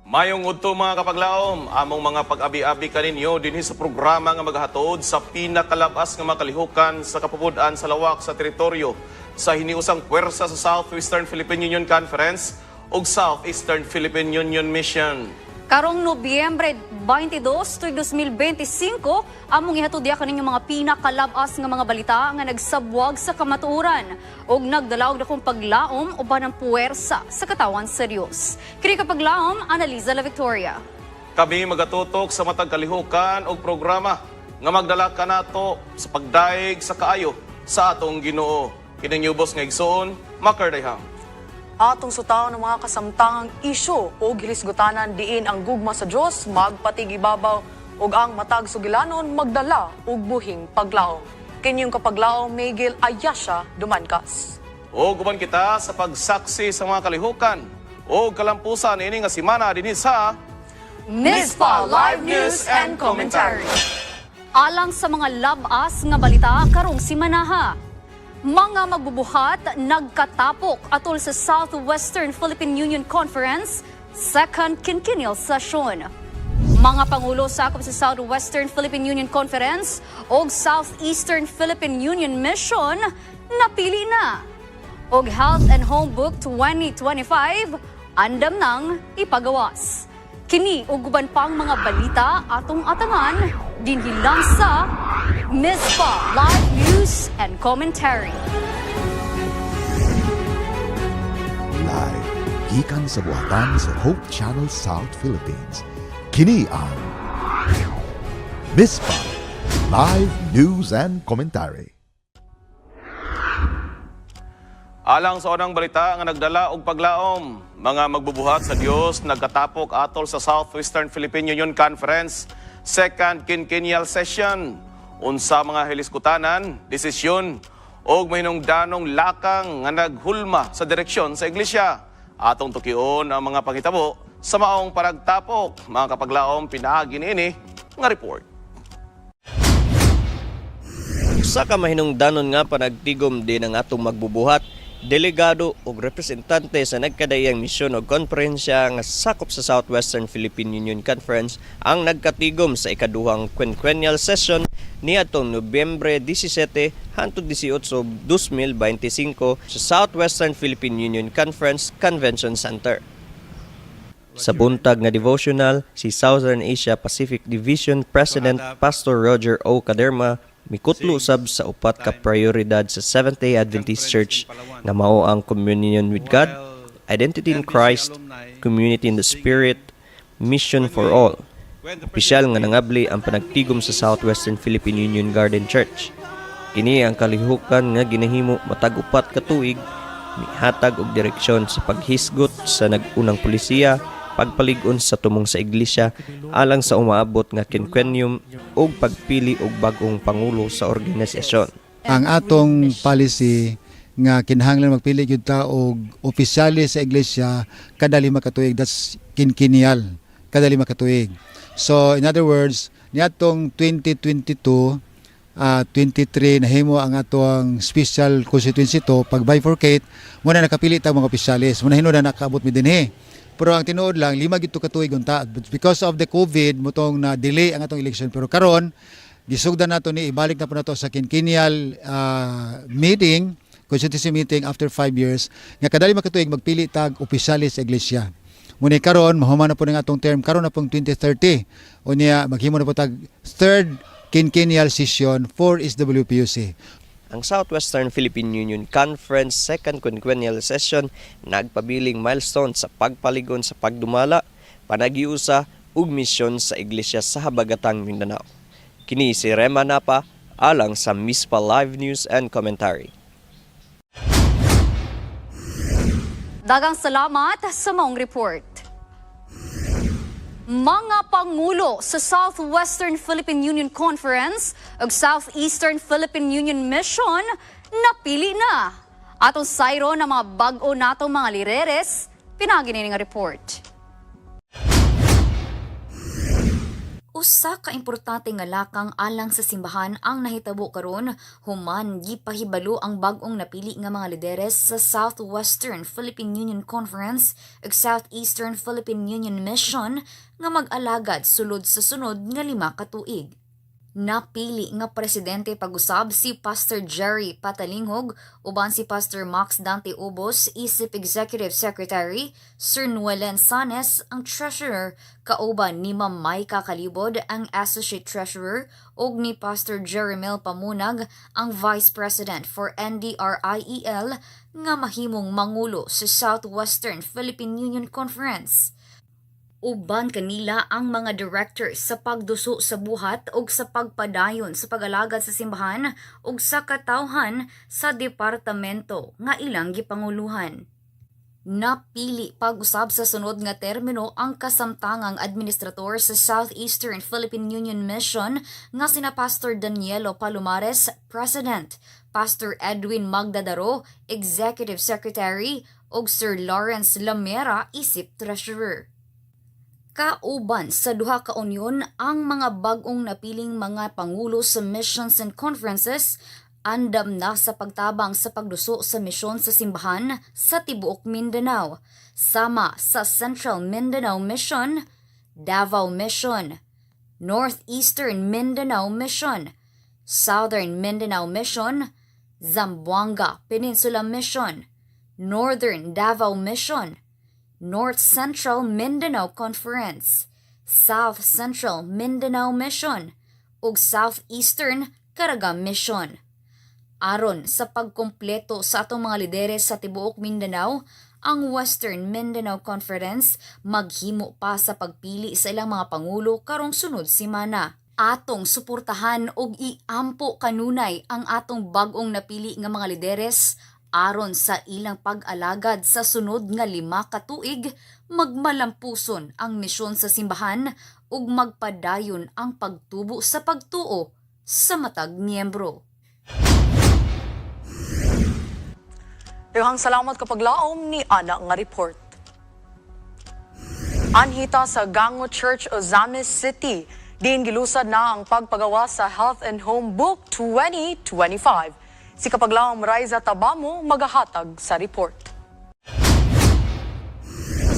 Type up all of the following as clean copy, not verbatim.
Mayong udto mga kapaglaom, among mga pag-abi-abi kaninyo dinhi sa programa nga maghatod sa pinakalabas nga makalihukan sa kapupudan sa lawak sa teritoryo sa hiniusang puwersa sa Southwestern Philippine Union Conference ug Southeastern Philippine Union Mission. Karong Nobyembre 22, 2025, among ihatudya kaninyo mga pinakalabas nga mga balita nga nagsabwag sa kamatuoran ug nagdalaw na kong paglaom uban ng puwersa sa katawan sa Dios. Kini kapaglaom, Analiza La Victoria. Kami magatutok sa matag kalihukan ug programa nga magdala kanato sa pagdaig sa kaayo sa atong Ginoo. Kining yubos nga igsoon, makardayham. Atong sutaw ng mga kasamtangang isyu o gilisgutanan diin ang gugma sa Diyos, magpatigibabaw ug ang matag sugilanon magdala og buhing paglaom. Kinyong kapaglaom Miguel Ayasha Dumankas. O guban kita sa pagsaksi sa mga kalihukan o kalampusan ini nga simana dinhi sa Mispa Live News and Commentary. Alang sa mga labas nga balita karong simanaha. Mga magbubuhat nagkatapok atol sa Southwestern Philippine Union Conference Second Quinquennial Session. Mga pangulo sakop sa Southwestern Philippine Union Conference o Southeastern Philippine Union Mission napili na. Og Health and Home Book 2025 andam nang ipagawas. Kini ug uban pang mga balita atong atangan dinhi lang sa Mispa Live News and Commentary. Live, gikan sa buhatan sa Hope Channel South Philippines. Kini ang Mispa Live News and Commentary. Alang sa unang balita nga nagdala og paglaom, mga magbubuhat sa Dios nagkatapok atol sa Southwestern Philippine Union Conference Second Quinquennial Session. Unsa mga hiliskutanan, desisyon o mahinungdanong lakang nga naghulma sa direksyon sa iglesia. Atong tukion ang mga panghitabo sa maong paragtapok. Mga kapaglaom, pinaagi niini nga report. Sa kamahinungdanon nga panagtigom din ang atong magbubuhat, delegado o representante sa nagkadayang misyon o konferensya nga sakop sa Southwestern Philippine Union Conference ang nagkatigom sa ikaduhang quinquennial session niadtong Nobyembre 17 hangtod 18, 2025 sa Southwestern Philippine Union Conference Convention Center. Sa buntag nga devotional, si Southern Asia Pacific Division President Pastor Roger O. Caderma mikutlo usab sa upat ka prioridad sa Seventh-day Adventist Church na mao ang communion with God, identity in Christ, community in the Spirit, mission for all. Opisyal nga nangabli ang panagtigom sa Southwestern Philippine Union Garden Church. Kini ang kalihukan nga ginahimo matag upat ka tuig, mihatag og direksyon sa paghisgot sa nagunang pulisiya, pagpaligon sa tumong sa iglesia alang sa umaabot nga quinquennium ug pagpili og bag-ong pangulo sa organisasyon. Ang atong policy nga kinahanglan magpili gyud ta og opisyale sa iglesia kada 5 ka tuig, that's quinquennial, kada 5 ka tuig. So in other words, niadtong 2022 23 nahimo ang atong special constituency to pag bifurcate mo na nakapili tag mga opisyalis, mo na hino na nakaabot mi dinhi. Pero ang tinuod lang, 5 gito ka tuig unta. But because of the COVID, mutong na delay ang atong election. Pero karon gisugdan nato ni ibalik na po nato sa quinquennial meeting, constituency meeting after 5 years. Nga kada 5 ka tuig magpili tag opisyalis sa iglesia. Muna karon mahuman na po ng atong term karon na pong 2030. Unya maghimo na po tag third quinquennial session for SWPUC. Ang Southwestern Philippine Union Conference Second Quinquennial Session nagpabiling milestone sa pagpaligon sa pagdumala, panagiusa ug misyon sa iglesia sa habagatang Mindanao. Kini si Rema Napa alang sa Mispa Live News and Commentary. Dagang salamat sa maong report. Mga pangulo sa Southwestern Philippine Union Conference ug Southeastern Philippine Union Mission napili na. Atong sayro na mga bag-o natong mga lireres, pinagi ni nga report. Usa ka importante nga lakang alang sa simbahan ang nahitabo karon human gipahibalo ang bag-ong napili nga mga lideres sa Southwestern Philippine Union Conference ug Southeastern Philippine Union Mission nga mag-alagad sulod sa sunod nga 5 ka tuig. Napili nga presidente pag-usab si Pastor Jerry Patalinghog uban si Pastor Max Dante Ubos isip Executive Secretary, Sir Noelen Sanes ang Treasurer, kauban ni Ma'am Maika Kalibod ang Associate Treasurer ug ni Pastor Jeremel Pamunag ang Vice President for NDRIEL nga mahimong mangulo sa Southwestern Philippine Union Conference. Uban kanila ang mga directors sa pagduso sa buhat ug sa pagpadayon sa pag-alagad sa simbahan ug sa katawhan sa departamento nga ilang gipanguluhan. Napili pag-usab sa sunod nga termino ang kasamtangang administrator sa Southeastern Philippine Union Mission nga sina Pastor Danielo Palomares, President, Pastor Edwin Magdadaro, Executive Secretary, ug Sir Lawrence Lamera, isip Treasurer. Kauban sa duha ka unyon ang mga bag-ong napiling mga pangulo sa missions and conferences andam na sa pagtabang sa pagduso sa misyon sa simbahan sa tibuok Mindanao, sama sa Central Mindanao Mission, Davao Mission, Northeastern Mindanao Mission, Southern Mindanao Mission, Zamboanga Peninsula Mission, Northern Davao Mission, North Central Mindanao Conference, South Central Mindanao Mission, ug Southeastern Caraga Mission. Aron sa pagkumpleto sa atong mga lideres sa tibuok Mindanao, ang Western Mindanao Conference maghimo pa sa pagpili sa ilang mga pangulo karong sunod semana. Atong suportahan og iampo kanunay ang atong bag-ong napili nga mga lideres aron sa ilang pag-alagad sa sunod nga 5 ka tuig, magmalampuson ang misyon sa simbahan ug magpadayon ang pagtubo sa pagtuo sa matag miyembro. Daghang salamat kapag laom ni Ana nga report. Anhita sa Gango Church, Ozamis City, diin gilusad na ang pagpagawa sa Health and Home Book 2025. Si Kapaglaom Raiza Tabamo magahatag sa report.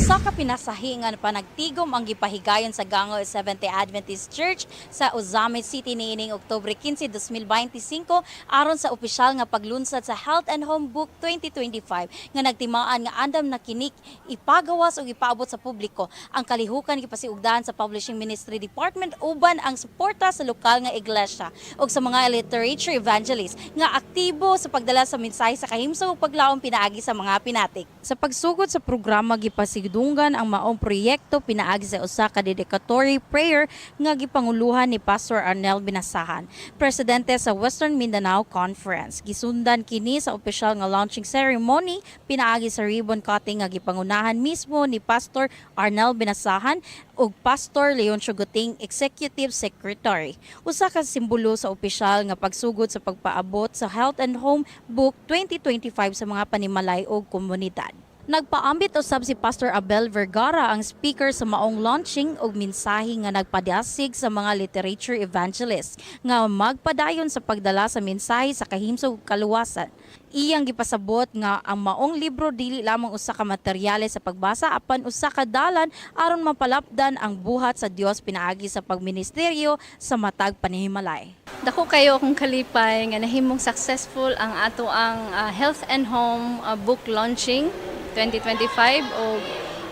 Usa ka pinasahingan pa nagtigom ang gipahigayon sa Gango Seventh-day Adventist Church sa Ozamis City niining Oktubre 15, 2025 aron sa opisyal nga paglunsad sa Health and Home Book 2025 nga nagtimaan nga andam na kinik ipagawas o ipaabot sa publiko. Ang kalihukan gipasiugdahan sa Publishing Ministry Department uban ang suporta sa lokal nga iglesia ug sa mga literature evangelists nga aktibo sa pagdala sa mensahe sa kahimsog ug paglaom pinaagi sa mga pinatik. Sa pagsugod sa programa gipasigdungan ang maong proyekto pinaagi sa usa ka dedicatory prayer nga gipanguluhan ni Pastor Arnel Binasahan, presidente sa Western Mindanao Conference. Gisundan kini sa opisyal nga launching ceremony pinaagi sa ribbon cutting nga gipangunahan mismo ni Pastor Arnel Binasahan ug Pastor Leoncio Guting, Executive Secretary. Usa ka simbolo sa opisyal nga pagsugod sa pagpaabot sa Health and Home Book 2025 sa mga panimalay ug komunidad. Nagpaambit usab si Pastor Abel Vergara ang speaker sa maong launching ug mensahe nga nagpadasig sa mga literature evangelists nga magpadayon sa pagdala sa mensahe sa kahimsog ug kaluwasan. Iyang gipasabot nga ang maong libro dili lamang usa ka materyales sa pagbasa apan usa ka dalan aron mapalapdan ang buhat sa Dios pinaagi sa pagministeryo sa matag panihimalay. Dako kayo akong kalipay nga nahimong successful ang ato ang Health and Home book launching 2025 o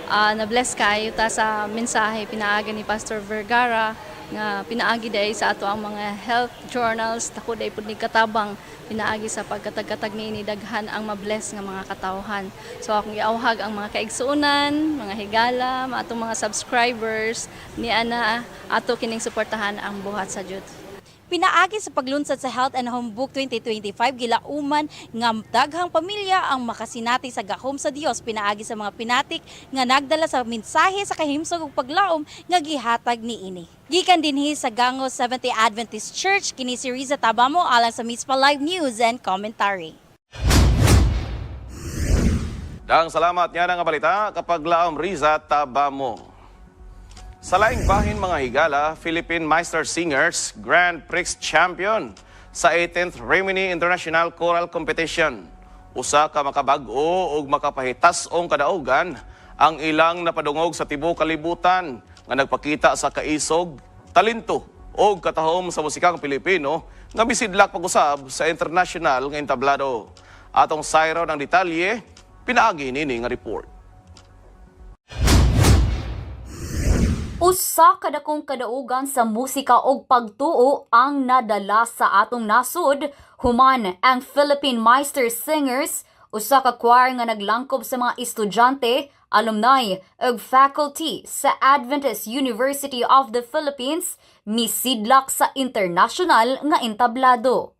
na-bless kayo ta sa mensahe pinaagi ni Pastor Vergara nga pinaagi day sa ato ang mga health journals dako day pud ni katabang pinaagi sa pagkatag-katag niini daghan ang mabless nga mga katawhan. So akong giawhag ang mga kaigsuonan, mga higala, atong mga subscribers ni ana ato kining suportahan ang buhat sa Dios. Pinaagi sa paglunsad sa Health and Home Book 2025, gilauman nga daghang pamilya ang makasinati sa gahom sa Dios pinaagi sa mga pinatik nga nagdala sa mensahe sa kahimsog ug paglaom nga gihatag niini. Gikan dinhi sa Gango Seventh-day Adventist Church, kini si Riza Tabamo alang sa Mispa Live News and Commentary. Dang salamat nga nga balita kapag laom Riza Tabamo. Sa laing bahin mga higala, Philippine Meister Singers Grand Prix Champion sa 18th Rimini International Choral Competition. Usa ka makabag-o ug makapahitas ong kadaugan ang ilang napadungog sa tibuok kalibutan nga nagpakita sa kaisog, talento o katahom sa musikang Pilipino nga bisidlak pag-usab sa international nga entablado. Atong sayro ng detalye, pinaagi nini nga report. Usa ka dakong kadaugan sa musika ug pagtuo ang nadala sa atong nasud human ang Philippine Meister Singers, usa ka choir nga naglangkob sa mga estudyante, alumni ug faculty sa Adventist University of the Philippines misidlak sa international nga entablado.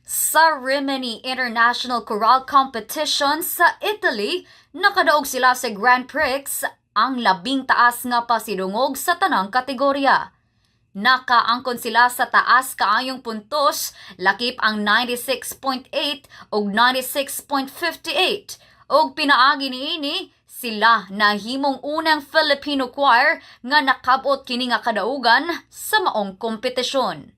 Sa Rimini International Choral Competition sa Italy, nakadaog sila sa Grand Prix, ang labing taas nga pasidungog sa tanang kategorya. Nakaangkon sila sa taas kaayong puntos, lakip ang 96.8 ug 96.58 ug pinaagi niini sila nahimong unang Filipino choir nga nakabot kini nga kadaugan sa maong kompetisyon.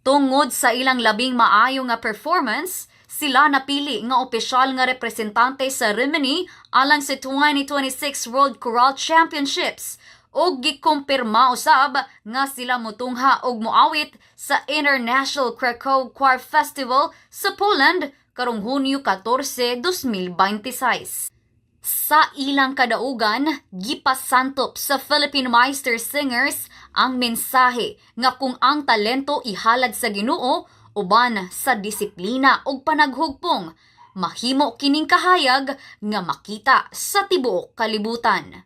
Tungod sa ilang labing maayo nga performance, sila napili nga opisyal nga representante sa Rimini alang sa 2026 World Choral Championships ug gikumpirma usab nga sila motungha og moawit sa International Krakow Choir Festival sa Poland karong Hunyo 14, 2026. Sa ilang kadaugan, gipasantop sa Philippine Meister Singers ang mensahe nga kung ang talento ihalad sa Ginoo uban sa disiplina ug panaghugpong, mahimo kining kahayag nga makita sa tibuok kalibutan.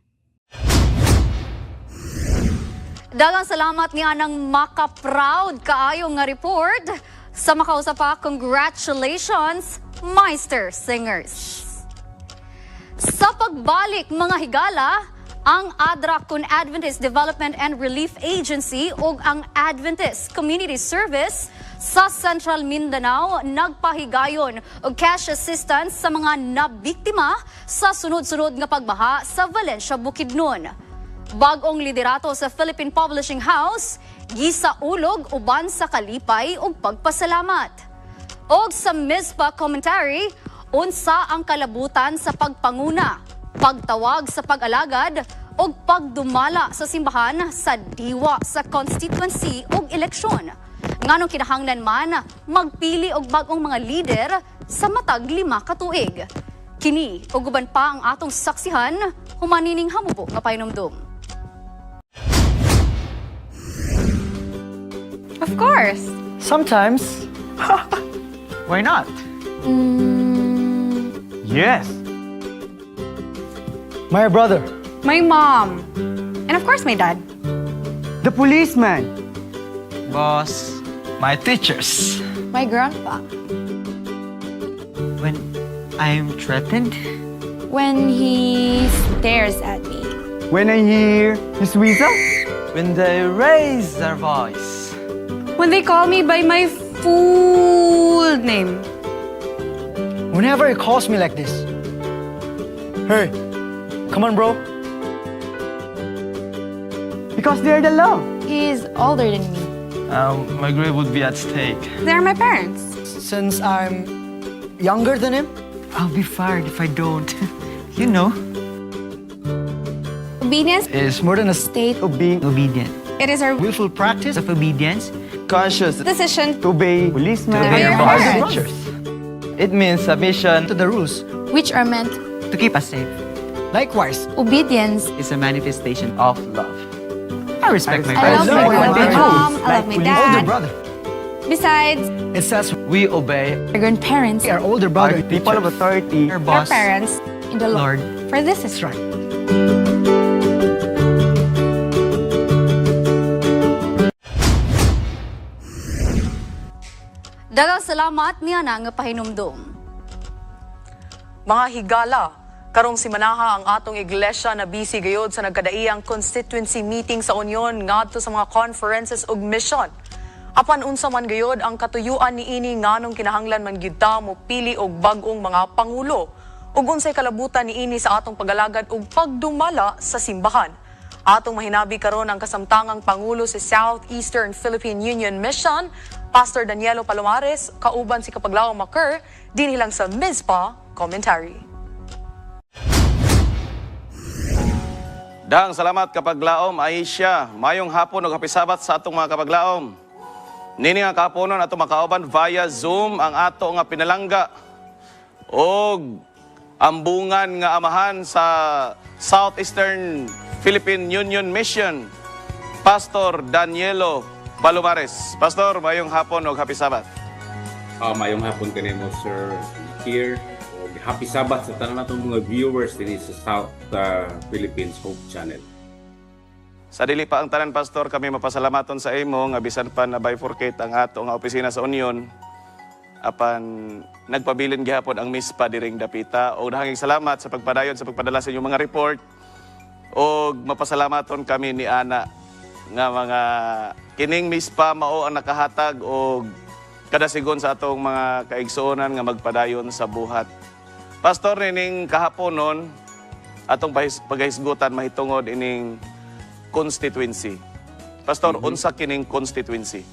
Daghang salamat niya ng maka-proud kaayo nga report. Sa makausap pa, congratulations, Meister Singers. Sa pagbalik mga higala, ang ADRA kun Adventist Development and Relief Agency ug ang Adventist Community Service sa Central Mindanao nagpahigayon og cash assistance sa mga nabiktima sa sunod-sunod nga pagbaha sa Valencia, Bukidnon. Bag-ong liderato sa Philippine Publishing House, gisaulog uban sa kalipay ug pagpasalamat. Og sa MISPA commentary, unsa ang kalabutan sa pagpanguna, pagtawag sa pag-alagad o pagdumala sa simbahan sa diwa sa constituency o eleksyon. Nganong kinahanglan man magpili og bag-ong mga lider sa matag 5 ka tuig. Kini ug uban pa ang atong saksihan humanining hamubo nga painumdum. Of course. Sometimes. Why not? Yes. My brother. My mom. And of course, my dad. The policeman. Boss. My teachers. My grandpa. When I'm threatened. When he stares at me. When I hear his whistle. When they raise their voice. When they call me by my full name. Whenever he calls me like this. Hey, come on, bro. Because they're the love. He's older than me. My grade would be at stake. They're my parents. Since I'm younger than him, I'll be fired if I don't. You know. Obedience. It's more than a state of being obedient. It is our Willful practice of obedience. Conscious decision to obey policemen, To obey and our our parents. teachers. It means submission to the rules which are meant. to keep us safe. Likewise, Obedience. it's a manifestation of love. I respect my I love my parents. mom. I love my Older dad. brother. Besides, It says we obey our grandparents, our older brother, people of authority, our our boss, parents, in the Lord. Lord. For this is right. Daghang salamat niya na nga pahinumdum. Mga higala, karong simanaha ang atong iglesia na busy gayod sa nagkadaiyang constituency meeting sa Union ngadto sa mga conferences ug mission. Apan unsa man gayod ang katuyuan niini nganong kinahanglan man gyud ta mo pili og bag-ong mga pangulo ug unsay kalabutan niini sa atong pagalagad ug pagdumala sa simbahan. Atong mahinabi karon ang kasamtangang pangulo sa Southeastern Philippine Union Mission, Pastor Danielo Palomares, kauban si Kapaglaong Maker, dinilang sa Mizpah Commentary. Dang salamat kapaglaom Aisha. Mayong hapon ug hapisabat sa atong mga kapaglaom. Nini nga kahaponon ato makauban via Zoom ang ato nga pinalangga og ambungan nga amahan sa Southeastern Philippine Union Mission, Pastor Danielo Palomares. Pastor, mayong hapon ug hapisabat. Mayong hapon kanimo Sir here. Happy Sabbath sa tanan natong mga viewers din sa South Philippines Hope Channel. Sa dili pa ang tanan, Pastor, kami mapasalamaton sa imo nga bisan pa na bifurcate ang ato nga opisina sa Union apan nagpabilin gihapon ang Mizpah diring dapita. O dahanging salamat sa pagpadayon sa pagpadala sa inyong mga report o mapasalamaton kami ni Ana nga mga kining Mizpah mao ang nakahatag o kadasigon sa atong mga kaigsuonan nga magpadayon sa buhat. Pastor, nining kahaponon atong paghisgutan mahitungod ining constituency. Pastor, unsa kining constituency?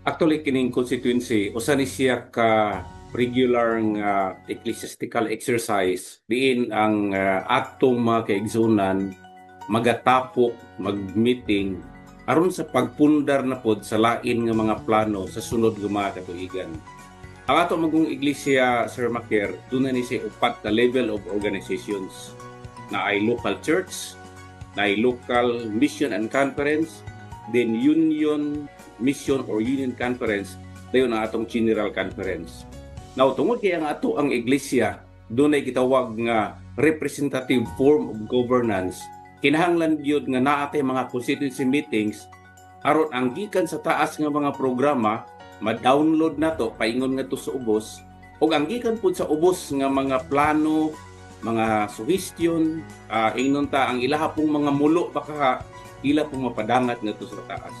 Actually, kining constituency, usa ni siya ka regular nga ecclesiastical exercise diin ang atong mga kaigsuonan magatapok, mag-meeting aron sa pagpundar na pod sa lain nga mga plano sa sunod nga mga katuigan. Ang ato magong iglesia, Sir Maker, doon na ni siya upat na level of organizations na ay local church, na ay local mission and conference, then union mission or union conference, dayon ang atong general conference. Now, tungod kay ang ato ang iglesia, doon ay gitawag nga representative form of governance, kinahanglan gyud nga naa tay mga constituency meetings aron ang gikan sa taas nga mga programa ma-download nato paingon ngadto sa ubos ug ang gikan pud sa ubos nga mga plano, mga suggestion, ingnon ta ang ilaha pong mga mulo baka ila pong mapadangat ngadto sa taas.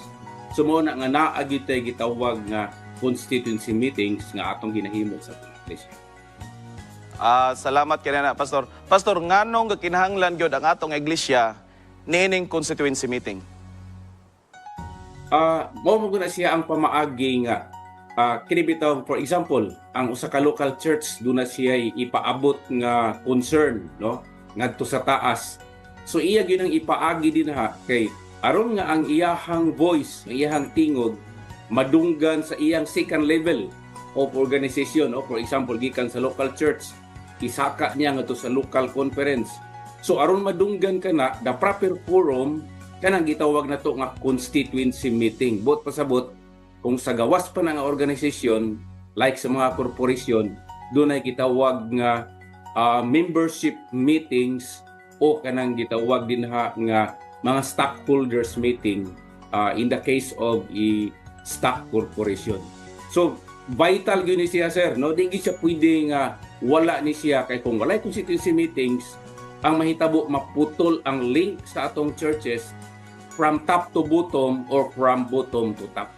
So mo na nga naa gyud tay gitawag nga constituency meetings nga atong ginahimo sa iglesia. Salamat kay na Pastor. Pastor, nganong kinahanglan gyud ang atong iglesia niining constituency meeting? Mao mo na siya ang pamaagi nga kini bitaw, for example, ang usa ka local church do na siya ipaabot nga concern, no, ngadto sa taas. So iya gyud ang ipaagi din ha kay aron nga ang iyahang voice, ang iyahang tingog madunggan sa iyang second level of organization, o for example gikan sa local church isaka niya ngadto sa local conference. So aron madunggan kana the proper forum kanang gitawag nato nga constituency meeting. Bot pasabot kung sa gawas pa nga organisasyon like sa mga korporasyon, doon ay gitawag nga membership meetings o kanang gitawag din ha nga mga stockholders meeting in the case of a stock corporation. So vital gyud ni siya, sir, no, di siya pwede nga wala ni siya kay kung wala constituency meetings ang mahitabo maputol ang link sa atong churches from top to bottom or from bottom to top.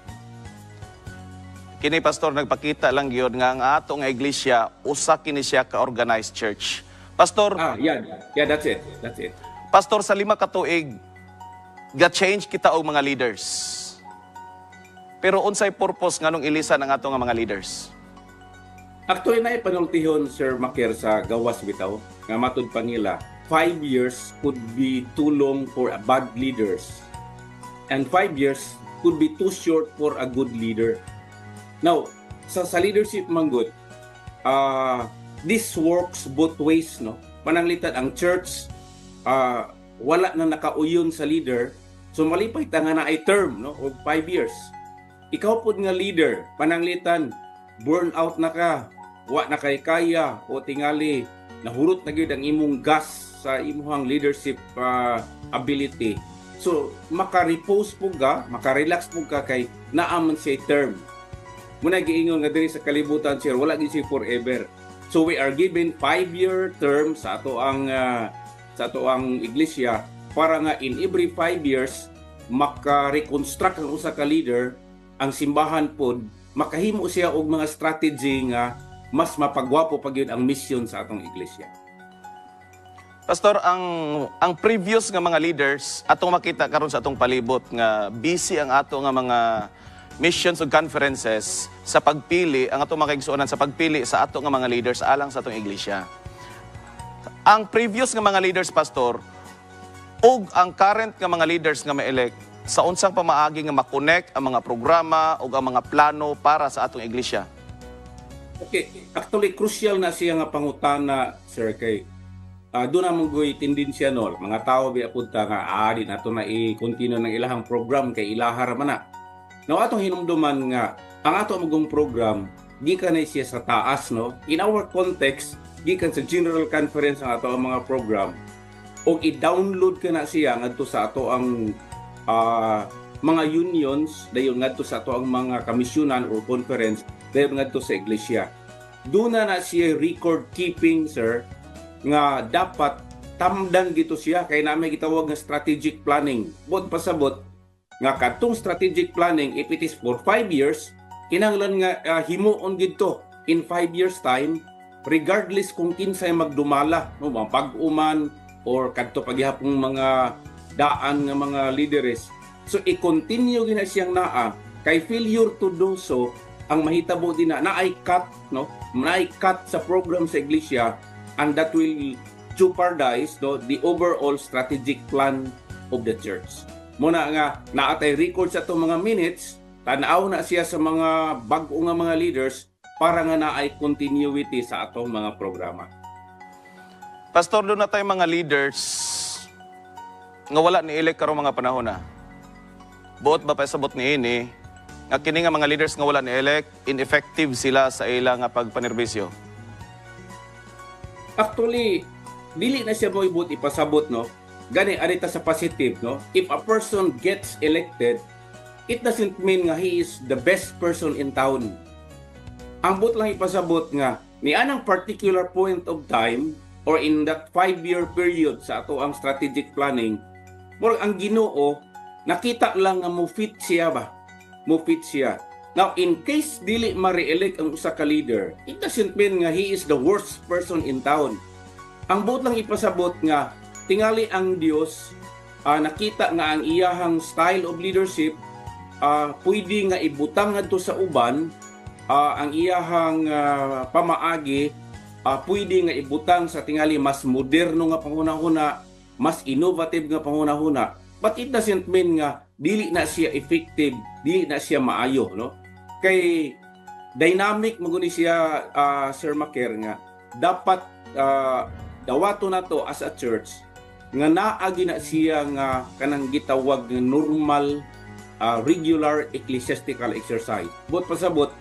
Kini Pastor nagpakita lang gyud nga ang ato nga iglesia usa kini siya ka organized church. Pastor, yeah, that's it. Pastor, sa 5 ka tuig ga-change kita og mga leaders. Pero unsay purpose nganong ilisan ang ato nga mga leaders? Actually na ipanultihon, Sir Maker, sa gawas bitaw nga matud pa nila 5 years could be too long for a bad leaders and 5 years could be too short for a good leader. Now, sa leadership manggod, this works both ways, no? Pananglitan ang church wala na nakauyon sa leader, so malipay ta nga na ay term, no, o 5 years. Ikaw pud nga leader, pananglitan burn out na ka, wa na kay kaya o tingali nahurot na gyud ang imong gas sa imong leadership ability. So maka-repose po ka, maka-relax po ka kay naaman siya term. Muna giingon nga diri sa kalibutan, sir, wala gyud siya forever. So we are given 5-year term sa ato ang iglesia para nga in every 5 years maka-reconstruct ang usa ka leader, ang simbahan pod makahimo siya og mga strategy nga mas mapagwapo pa gyud ang mission sa atong iglesia. Pastor, ang previous nga mga leaders atong makita karon sa atong palibot nga busy ang ato nga mga missions ug conferences sa pagpili, ang atong makaigsuonan sa pagpili sa ato nga mga leaders alang sa atong iglesia. Ang previous nga mga leaders, Pastor, ug ang current nga mga leaders nga ma-elect sa unsang pamaagi nga makonect ang mga programa ug ang mga plano para sa atong iglesia. Okay, actually crucial na siya nga pangutana, Sir, kay doon namang goy tendensya no, mga tao biya punta nga di nato na i-continue ng ilahang program kay ilahar man na. Now atong hinumduman nga ang ato magong program gikan na siya sa taas no. In our context, gikan sa General Conference ang ato ang mga program o i-download ka na siya ngadto sa ato ang mga unions dayon ngadto sa ato ang mga kamisyonan or conference dayon ngadto sa iglesia. Doon na siya record keeping, sir, nga dapat tamdan gito siya kay namin gitawag nga strategic planning. Bot pasabot nga kadtong strategic planning if it is for 5 years, kinahanglan nga himuon gito in 5 years time regardless kung kinsay magdumala, no, mga pag-uman or kadto paghihapong mga daan nga mga leaders. So i-continue gina siyang naa kay failure to do so ang mahitabo din na ay cut, no, naay cut sa program sa iglesia, and that will jeopardize the overall strategic plan of the church. Muna nga naatay record sa itong mga minutes, tanaw na siya sa mga bago nga mga leaders para nga naay continuity sa atong mga programa. Pastor, doon na tayo mga leaders nga wala ni elect karong mga panahon na. Buot ba pa sabot ni ini nga kini nga mga leaders nga wala ni elect, ineffective sila sa ilang nga pagpanerbisyo? Actually, dili na siya mo ibut ipasabot, no? Gani arita sa positive, no? If a person gets elected, it doesn't mean nga he is the best person in town. Ang but lang ipasabot nga ni anang particular point of time or in that 5-year period sa ato ang strategic planning, murag ang Ginoo nakita lang nga mo fit siya ba? Mo fit siya. Now, in case dili ma-re-elect ang usa ka leader, it doesn't mean nga he is the worst person in town. Ang buot lang ipasabot nga, tingali ang Dios nakita nga ang iyahang style of leadership pwede nga ibutang ngadto sa uban, ang iyahang pamaagi pwede nga ibutang sa tingali mas moderno nga panghunahuna, mas innovative nga panghunahuna. But it doesn't mean nga dili na siya effective, dili na siya maayo, no? Kay dynamic maguni siya, Sir Maker, nga dapat dawato na to as a church nga naagi na siya nga kanang gitawag nga normal regular ecclesiastical exercise. But pasabot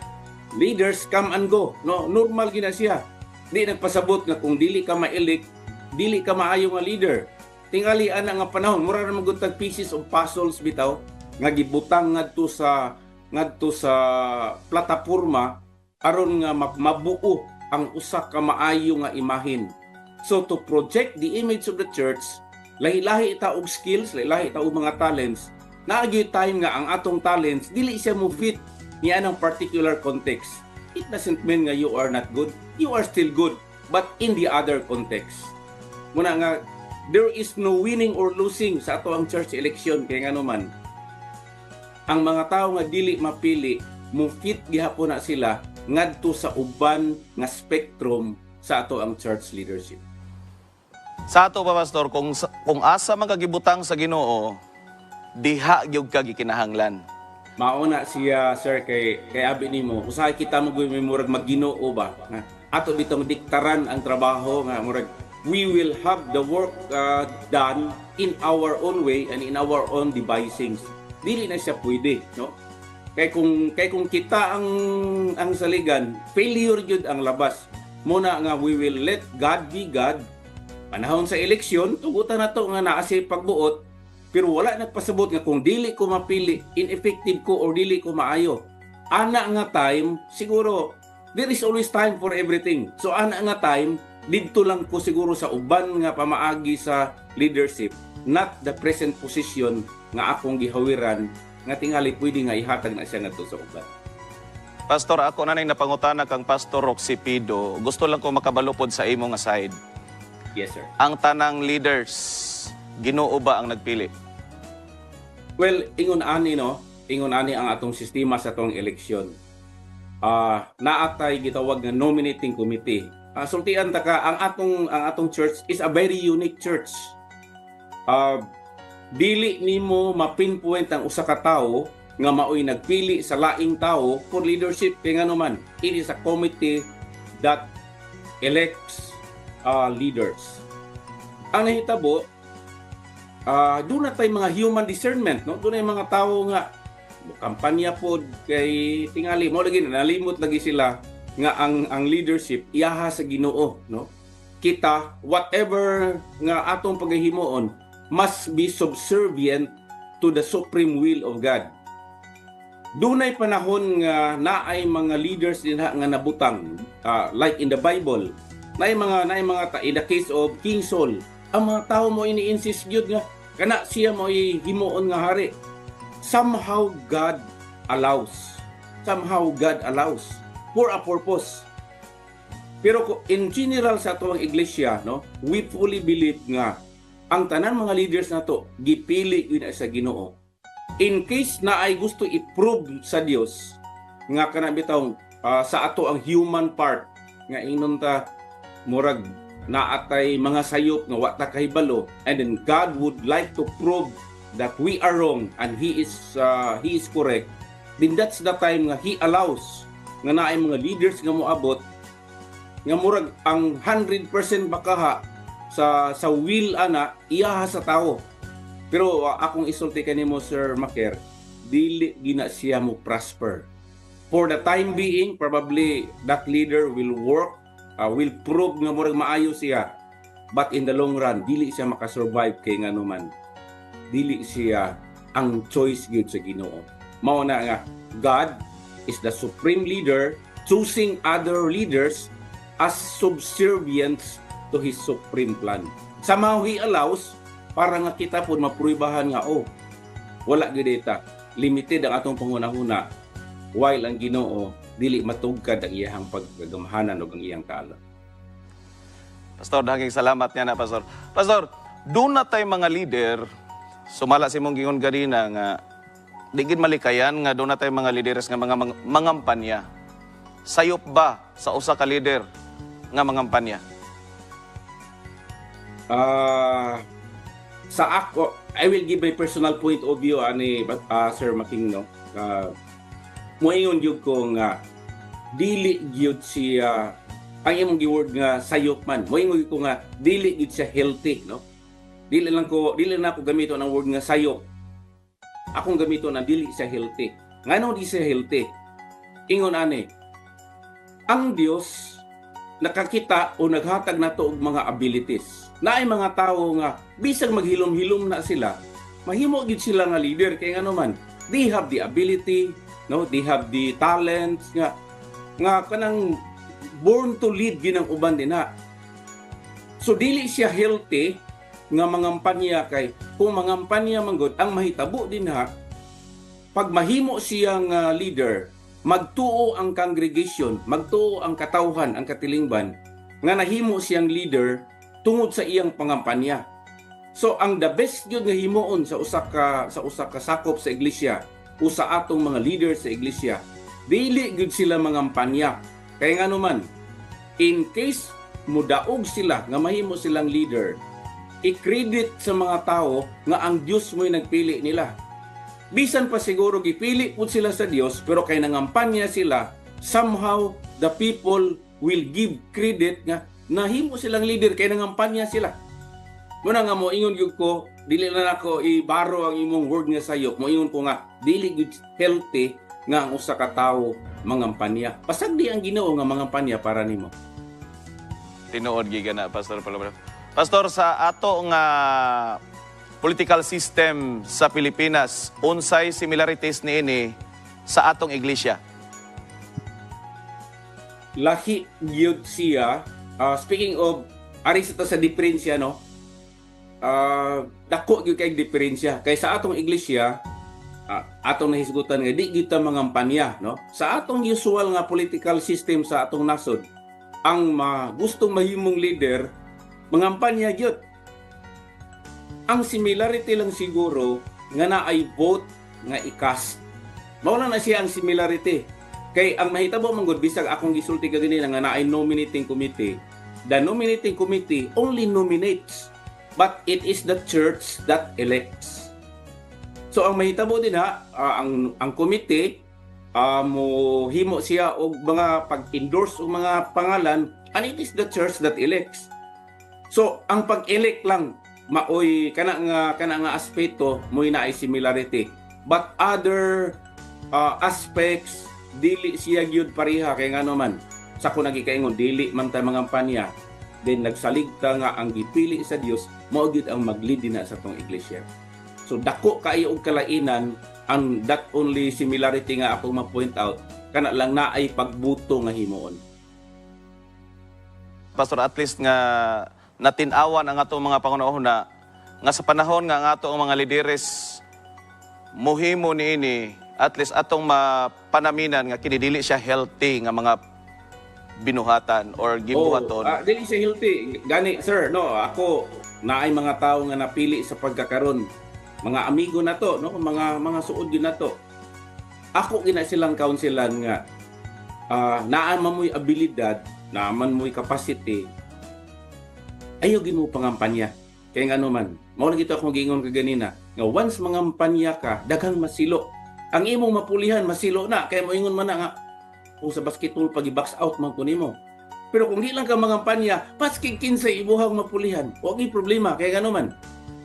leaders come and go, no, normal gina siya. Di nagpasabot nga kung dili ka ma-elect, dili ka maayo nga leader. Tingali ana nga panahon mura ra magutag pieces of puzzles bitaw nga gibutang ngadto sa plataporma aron nga mabuo ang usa ka maayo nga imahin. So to project the image of the church, lahi-lahi ta og skills, lahi-lahi ta og mga talents. Naagi time nga ang atong talents dili siya mo fit niya ng particular context. It doesn't mean nga you are not good. You are still good, but in the other context. Muna nga there is no winning or losing sa ato ang church election kay ngano man. Ang mga tao nga dili mapili, mo fit gihapon na sila ngadto sa uban nga spectrum sa ato ang church leadership. Sa ato pa, Pastor, kung asa magagibutang sa Ginoo, diha gyud ka gikinahanglan. Mauna siya, sir, kay abi nimo, usahay kita mo murag magginoo ba nga ato bitong diktaran ang trabaho nga murag we will have the work done in our own way and in our own devisings. Dili na siya pwede, no? Kay kung kita ang saligan, failure jud ang labas. Muna nga we will let God be God. Panahon sa eleksyon, tugutan na to nga naa siya pagbuot, pero wala nagpasabot nga kung dili ko mapili, ineffective ko or dili ko maayo. Ana nga time, siguro there is always time for everything. So ana nga time, didto lang ko siguro sa uban nga pamaagi sa leadership, not the present position nga akong gihawiran nga tingali pwede nga ihatag na siya ngadto sa uban. Pastor, ako na napangutana kang Pastor Roxy Pido. Gusto lang ko makabalupod sa imo nga side. Yes, sir. Ang tanang leaders, Ginoo ba ang nagpili? Well, ingon ani ang atong sistema sa atong eleksyon. Naatay gitawag nga nominating committee. Sultian ta ka ang atong church is a very unique church. Dili nimo mapinpoint ang usa ka tawo nga maoy nagpili sa laing tawo for leadership kay nganuman. It is a committee that elects leaders. Ang nahitabo, doon na tayo mga human discernment, no? Doon na yung mga tao nga kampanya po kay tingali mo lagi nalimot lagi sila nga ang leadership iyaha sa Ginoo, no? Kita whatever nga atong paghihimuon must be subservient to the supreme will of God. Dunay panahon nga naay mga leaders din nga nabutang, like in the Bible. Naay mga in the case of King Saul, ang mga tao mo ini-insist gyud nga kana siya mo himuon nga hari. Somehow God allows for a purpose. Pero in general sa atong iglesia, no, we fully believe nga ang tanan mga leaders nato gipili yun sa Ginoo. In case na ay gusto i-prove sa Dios nga kana bitaw sa ato ang human part nga ingnon ta murag naatay mga sayop nga wa ta kahibalo, and then God would like to prove that we are wrong and He is correct, then that's the time nga He allows nga naay mga leaders nga moabot nga murag ang 100% bakaha sa will ana iyaha sa tao. Pero akong isulti kanimo, Sir Maker, dili gina siya mo prosper. For the time being, probably that leader will work, will prove nga murag maayo siya, but in the long run dili siya makasurvive kay nganuman dili siya ang choice gyud sa Ginoo. Mao na nga God is the supreme leader, choosing other leaders as subservients to His supreme plan. Somehow He allows para nga kita po mapruibahan nga wala gyud data, limited ang atong pangunahuna, while ang Ginoo dili matugkad ang iyang paggamhanan ug ang iyang kaala. Pastor, daghang salamat nga na, Pastor. Pastor, doon na tayo mga leader, sumala si mong gingon ganina nga di gid malikayan nga doon na tayo mga leaders nga mga mangampanya. Sayop ba sa usa ka leader nga mangampanya? Sa ako, I will give my personal point of view ani Sir Making, no. Moingon gyud ko nga dili gyud siya ang imong giword nga sayop man. Moingon ko nga dili gyud siya healthy, no. Dili na ako gamito ng word nga sayop. Akong gamito na dili siya healthy. Ngano di siya healthy? Ingon ani, ang Dios nakakita o naghatag nato og mga abilities. Naay mga tao nga bisag maghilom-hilom na sila, mahimo gid sila nga leader kay ngano man. They have the ability, no? They have the talents nga kanang born to lead ginang uban din na. So dili siya healthy nga mangampanya kay kung mangampanya manggod ang mahitabo din pag mahimo siyang leader, magtuo ang congregation, magtuo ang katawhan, ang katilingban nga nahimo siyang leader tungod sa iyang pangampanya. So ang the best gyud nga himuon sa usa ka sakop sa iglesia, usa atong mga leaders sa iglesia, dili gyud sila mangampanya. Kay ngano man, in case mudaog sila nga mahimo silang leader, i-credit sa mga tao nga ang Dios mo'y nagpili nila. Bisan pa siguro gipili pud sila sa Dios, pero kay nangampanya sila, somehow the people will give credit nga nahimo silang leader kay nangampanya sila. Muna nga mo ingon gyud ko, dili na nako ibaro ang imong word nga sayop. Mo ingon ko nga dili gyud healthy nga ang usa ka tawo mangampanya. Pasagdi ang Ginoo nga mangampanya para nimo. Tinuod gyud na, Pastor Palabra. Pastor, sa ato nga political system sa Pilipinas, unsay similarities niini sa atong iglesia? Lahi gyud siya. Speaking of ari sa diferensya, no. Dako gyud kay diferensya kay sa atong iglesia, atong nahisgutan nga di gyud ta mangampanya, no. Sa atong usual nga political system sa atong nasod, ang gustong mahimong leader mangampanya gyud. Ang similarity lang siguro nga naay vote nga i-cast. Mao na siya ang similarity. Kay ang mahitabo man gud bisag akong gisulti kagani nga naay nominating committee. The nominating committee only nominates, but it is the church that elects. So ang mahitabo din ang committee mo himo siya og mga pag-endorse og mga pangalan, and it is the church that elects. So ang pag-elect lang maoy kana nga aspeto mo'y naay similarity, but other aspects dili siya gyud pareha. Kay ngano man sa ko nagikaingon dili man ta mangampanya, then nagsaligta nga ang gipili sa Dios mao gyud ang mag-lead dinha sa tong iglesia. So dako kaayo og kalainan. Ang that only similarity nga ako ma-point out, kana lang naay pagbuto nga himuon. Pastor, at least nga natinawan ang atong mga pangunahon na nga sa panahon nga ang atong mga lideres muhimo niini, at least atong mapanaminan nga kinidili siya healthy nga mga binuhatan or gibuhaton. Dili siya healthy. Gani sir, no, ako naay mga tawo nga napili sa pagkakaron. Mga amigo na to, no, mga suod yun na to. Ako gina silang counselan nga naaman mo'y abilidad, naaman mo'y capacity, ayaw gin mo pangampanya. Kaya nga naman, mao na gito akong gingon kaganina, nga once mangampanya ka, daghang masilo. Ang imong mapulihan, masilo na. Kaya mo ingon man na nga, kung sa basketball pag-box out man ko nimo. Pero kung di lang ka mangampanya, paskig kinsay ibuhang mapulihan. Huwag yung problema. Kaya nga naman,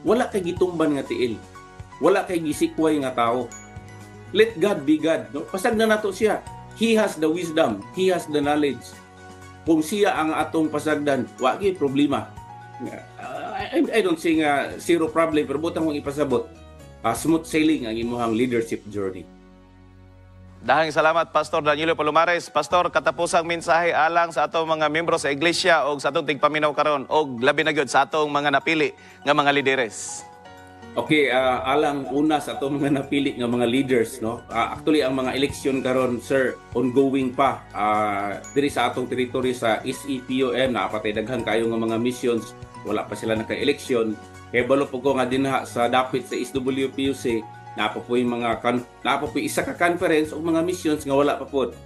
wala kay gitumban nga tiil. Wala kay gisikway nga tao. Let God be God. No? Pasag na nato siya. He has the wisdom. He has the knowledge. Kung siya ang atong pasagdan, wala kay problema. I don't say nga zero problem, pero butang mong ipasabot. Smooth sailing ang imuhang leadership journey. Dahang salamat, Pastor Danilo Palomares. Pastor, katapusang mensahe alang sa atong mga membro sa iglesia o sa atong tigpaminaw karon o labi na gyud sa atong mga napili nga mga lideres. Okay, alang una sa atong mga napili nga mga leaders, no. Actually ang mga eleksyon karon, sir, ongoing pa. Diri sa atong territory sa SEPOM napatay daghan kayo nga mga missions, wala pa sila naka-eleksyon. Kaya balo po ko nga dinha sa dapit sa SWPUC, napapoy isa ka conference o mga missions nga wala pa po.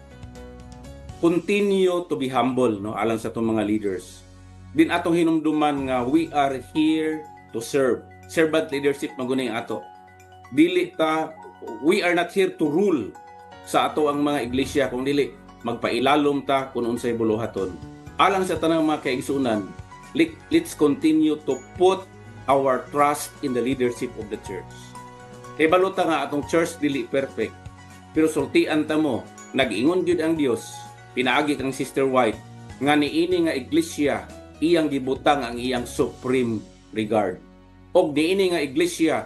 Continue to be humble, no, alang sa itong mga leaders. Din atong hinumduman nga we are here to serve. Servant leadership magunay ato. We are not here to rule sa ato ang mga iglesia, kung dili magpailalom ta kung unsay buluhaton. Alang sa tanang mga kaigsunan, let's continue to put our trust in the leadership of the church. Kay baluta nga atong church dili perfect, pero sultian ta mo, nag-ingon gyud ang Dios, pinaagi kang Sister White, nga niini nga iglesia iyang gibutang ang iyang supreme regard. Og niini nga iglesia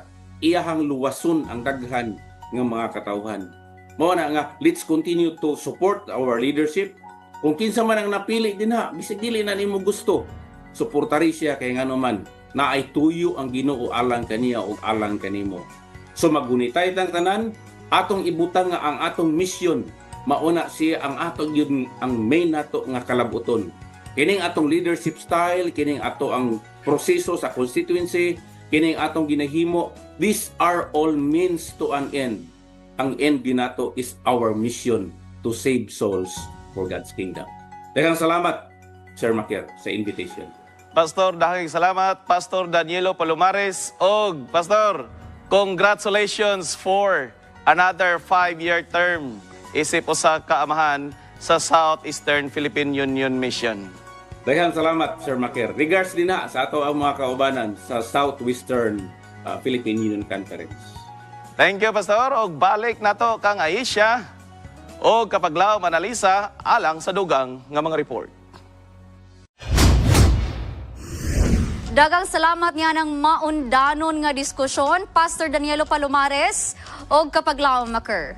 iyahang luwason ang daghan nga mga katawhan. Mao na nga, let's continue to support our leadership. Kung kinsa man ang napili dinha, bisag dili na nimo gusto, suportari siya. Kay ngano man naay tuyo ang Ginoo alang kaniya o alang kanimo. So magunitay tang tanan, atong ibutang nga ang atong mission, mauna siya ang atong yun ang main nato nga kalabuton. Kining atong leadership style, kining ato ang proseso sa constituency, kining atong ginahimo, these are all means to an end. Ang end ginato is our mission to save souls for God's kingdom. Daghang salamat, Sir Makier, sa invitation. Pastor, dahang salamat, Pastor Danilo Palomares. Og, Pastor, congratulations for another 5-year term isip usa ka amahan sa Southeastern Philippine Union Mission. Daghang salamat, Sir Makier. Regards din na sa ato ang mga kaubanan sa Southwestern Philippine Union Conference. Thank you, Pastor. Og balik nato kang Aisha o kapaglaw manalisa alang sa dugang nga mga report. Dagang salamat nga ng maundanon nga diskusyon, Pastor Danilo Palomares o kapaglaw Maker.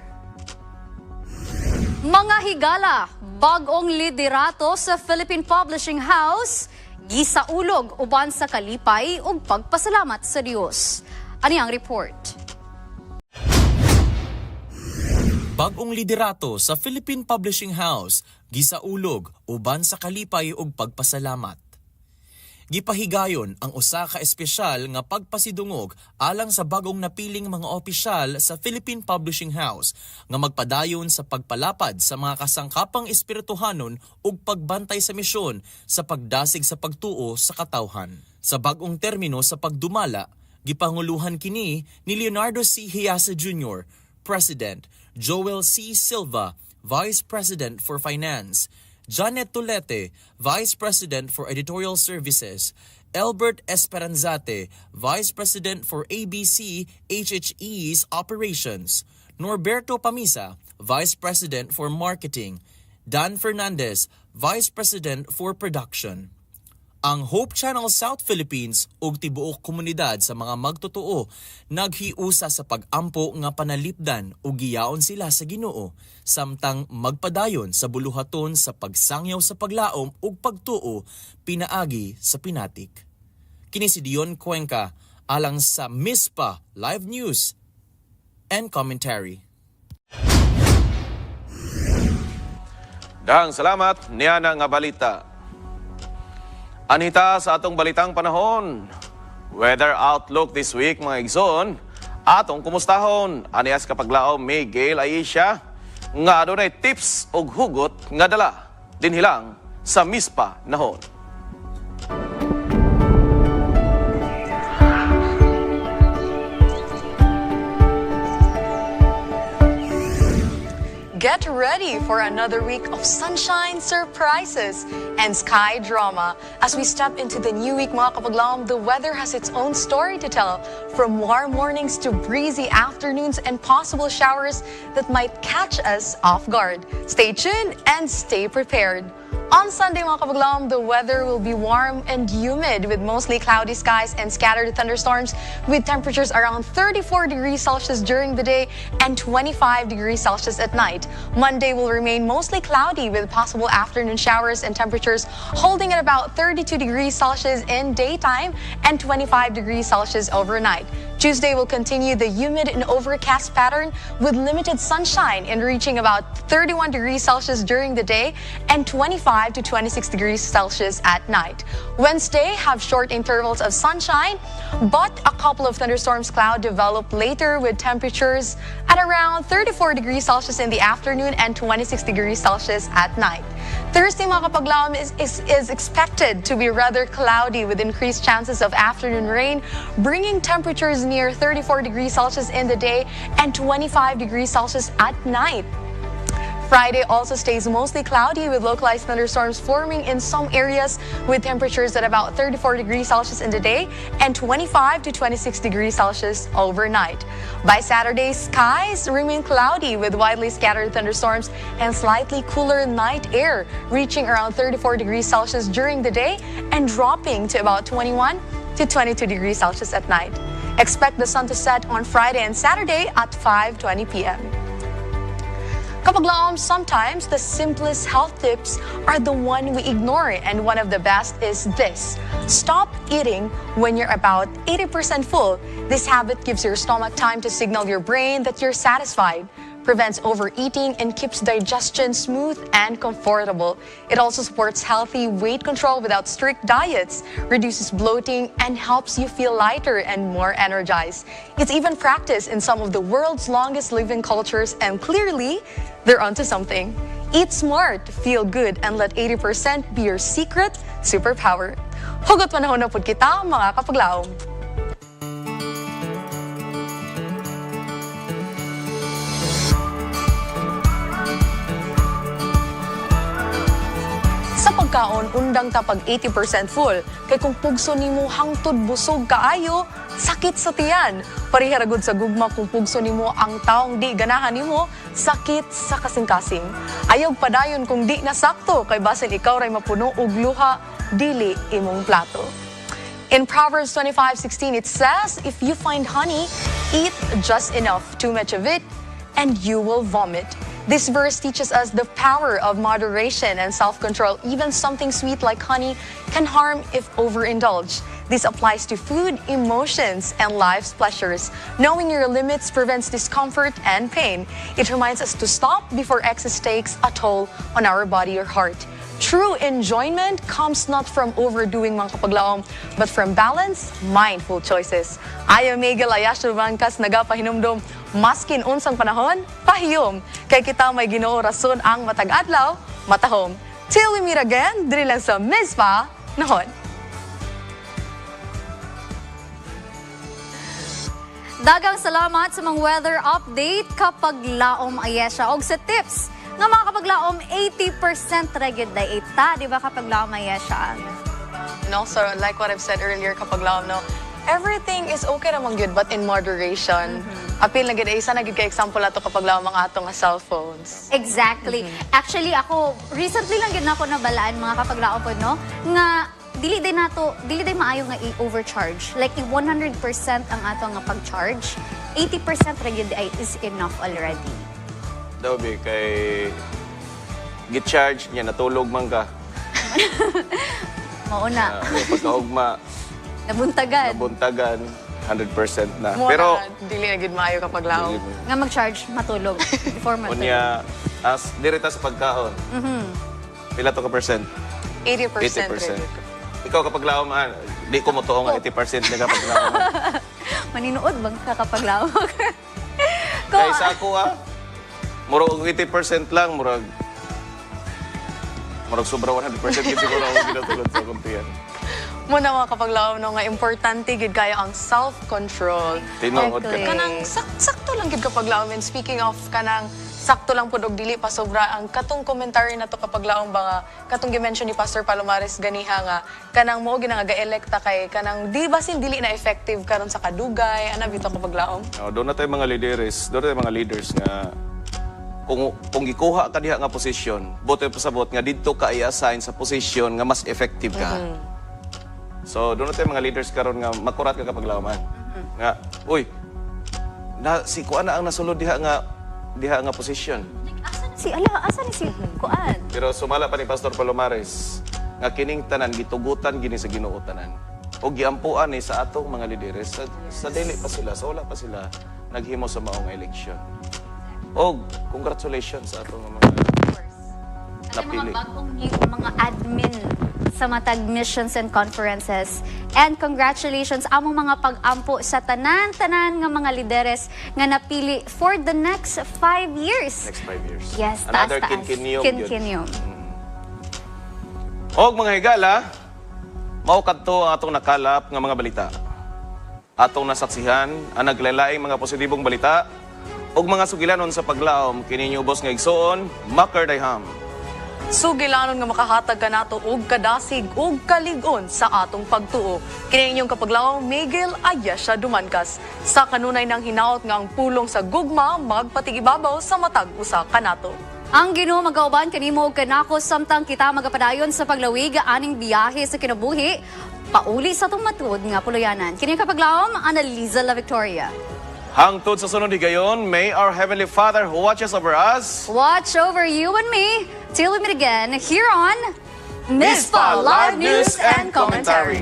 Mga higala, bagong liderato sa Philippine Publishing House, gisaulog uban sa kalipay ug pagpasalamat sa Dios. Ani ang report? Bagong liderato sa Philippine Publishing House, gisaulog uban sa kalipay ug pagpasalamat. gipahigayon ang usa ka espesyal nga pagpasidungog alang sa bagong napiling mga opisyal sa Philippine Publishing House nga magpadayon sa pagpalapad sa mga kasangkapang espirituhanon ug pagbantay sa misyon sa pagdasig sa pagtuo sa katawhan. Sa bagong termino sa pagdumala, gipanguluhan kini ni Leonardo C. Hiasa Jr., President, Joel C. Silva, Vice President for Finance, Janet Tolete, Vice President for Editorial Services, Albert Esperanzate, Vice President for ABC HHE's Operations, Norberto Pamisa, Vice President for Marketing, Dan Fernandez, Vice President for Production. Ang Hope Channel South Philippines ug tibuok komunidad sa mga magtotoo naghiusa sa pag-ampo nga panalipdan ug giyaon sila sa Ginoo samtang magpadayon sa buluhaton sa pagsangyaw sa paglaom ug pagtuo pinaagi sa pinatik. Kini si Dion Cuenca alang sa MISPA Live News and Commentary. Dang salamat niya nga balita. Anita sa atong balitang panahon. Weather outlook this week mga igsoon. Atong kumustahon. Anias kapaglaom Miguel Aisha. Nga adunay tips og hugot nga dala. Dinhilang sa MISPA nahon. Get ready for another week of sunshine, surprises, and sky drama. As we step into the new week, mga kapaglaom, the weather has its own story to tell. From warm mornings to breezy afternoons and possible showers that might catch us off guard. Stay tuned and stay prepared. On Sunday, mga kapaglaom, the weather will be warm and humid with mostly cloudy skies and scattered thunderstorms with temperatures around 34 degrees Celsius during the day and 25 degrees Celsius at night. Monday will remain mostly cloudy with possible afternoon showers and temperatures holding at about 32 degrees Celsius in daytime and 25 degrees Celsius overnight. Tuesday will continue the humid and overcast pattern with limited sunshine and reaching about 31 degrees Celsius during the day and 25 to 26 degrees Celsius at night. Wednesday have short intervals of sunshine, but a couple of thunderstorms cloud develop later with temperatures at around 34 degrees Celsius in the afternoon and 26 degrees Celsius at night. Thursday, mga kapaglaom, is expected to be rather cloudy with increased chances of afternoon rain, bringing temperatures near 34 degrees Celsius in the day and 25 degrees Celsius at night. Friday also stays mostly cloudy with localized thunderstorms forming in some areas with temperatures at about 34 degrees Celsius in the day and 25 to 26 degrees Celsius overnight. By Saturday, skies remain cloudy with widely scattered thunderstorms and slightly cooler night air, reaching around 34 degrees Celsius during the day and dropping to about 21 to 22 degrees Celsius at night. Expect the sun to set on Friday and Saturday at 5:20 p.m. Kapaglaom, sometimes the simplest health tips are the one we ignore, and one of the best is this. Stop eating when you're about 80% full. This habit gives your stomach time to signal your brain that you're satisfied, prevents overeating, and keeps digestion smooth and comfortable. It also supports healthy weight control without strict diets, reduces bloating, and helps you feel lighter and more energized. It's even practiced in some of the world's longest living cultures, and clearly, they're onto something. Eat smart, feel good, and let 80% be your secret superpower. Hugot panahon na pud kita, mga kapaglaom. Sa pagkaon, undang tapag 80% full. Kay kung pugso nimo hangtod busog kaayo, sakit sa tiyan. Pariharagod sa gugma kung pugso nimo ang taong di ganahan nimo, sakit sa kasing-kasing. Ayaw padayon kung di nasakto, kay basin ikaw ray mapuno og luha, dili imong plato. In Proverbs 25:16 it says, if you find honey, eat just enough, too much of it, and you will vomit. This verse teaches us the power of moderation and self-control. Even something sweet like honey can harm if overindulged. This applies to food, emotions, and life's pleasures. Knowing your limits prevents discomfort and pain. It reminds us to stop before excess takes a toll on our body or heart. True enjoyment comes not from overdoing mga kapaglaom, but from balanced, mindful choices. Ayo Miguel Ayasho Bangkas nagapahinumdom, maskin unsang panahon, pahiyom. Kay kita may Ginoo rason ang matag-adlaw, matahom. Till we meet again, diri lang sa Mispa, nahon. Dagang salamat sa mga weather update kapag laom ayesya og sa tips nga mga kapag laom 80% regular day ita, di ba kapag laom ayesya? No, so like what I've said earlier, kapag laom, no, everything is okay naman good, but in moderation. Apil na gid, isa na gid ka example ato kapag laom ang ato nga cellphones. Exactly. Actually, ako, recently lang yun ako nabalaan mga kapag laom po, no? Nga, dili day maayo nga i-overcharge. Like, 100% ang ato nga pag-charge. 80% regular day is enough already. Daw be kay git-charge niya natulog man ka. Mauna. Pagkaugma Nabuntagan. 100% na. Mo Pero na, dili na gid maayo kapag laom. Nga mag-charge, matulog. Before matulog. unya as direta sa pagkaon. Pila to ka percent? 80%. 80%. Ikaw kapag laom, di ko mo tuong 80% na kapag laom. Maninuod bang ka kapag laom? Kaya sa ako murag 80% lang, murag sobra 100% kasi siguro ako ginatulad sa kuntiyan. Muna mga kapag laom, no, nga importante gid kayo ang self-control. Tinuod ka na. Kanang sakto lang gid kapag laom. And speaking of kanang sakto lang pud og dili pa sobra, ang katong commentary na to kapag laom ba nga katong gi-mention ni Pastor Palomares ganiha nga kanang mao ginanga ga-elekta kay kanang di basin dili na effective karon sa kadugay ana bitaw kapag laom. Doon na tayo mga leaders nga kung gikuha ka diha nga posisyon, buto pasabot nga didto ka i-assign sa posisyon nga mas effective ka. So doon na tayo mga leaders karon nga makurat ka kapag lauman. Nga, uy, si kuan na ang nasulod diha nga posisyon. Asa ni si Kuan? Pero sumala pa ni Pastor Palomares nga kining tanan gitugutan gini sa Ginoo tanan. O giampuan ni sa atong mga leaders sa dili pa sila, sa wala pa sila naghimo sa maong eleksyon. O congratulations sa atong mga napili. Mga bagong mga admin sa matag missions and conferences. And congratulations among mga pag-ampo sa tanan-tanan nga mga lideres nga napili for the next 5 years. Next 5 years. Yes, Another taas-taas. kinkinyom. Og mga higala, mao kadto ang atong nakalap nga mga balita. Atong nasaksihan ang naglalaing mga positibong balita og mga sugilanon sa paglaom kini ubos nga igsuon, Makerdayham. Sugilanon nga makahatag ka nato og kadasig og kalig-on sa atong pagtuo. Kini inyong kapaglaom Miguel Ayesha Dumancas. Sa kanunay ng hinaot nga ang pulong sa gugma magpatigibabaw sa matag usa kanato. Ang Ginoo magauban kanimo og kanako samtang kita magapadayon sa paglawig aning biyahe sa kinabuhi. Pauli sa atong matuod nga puluyanan. Kini kapaglaom Annalisa La Victoria. Hangtod sa sunod higayon, may our Heavenly Father who watches over us Watch over you and me till we meet again here on Mispa Live News and Commentary.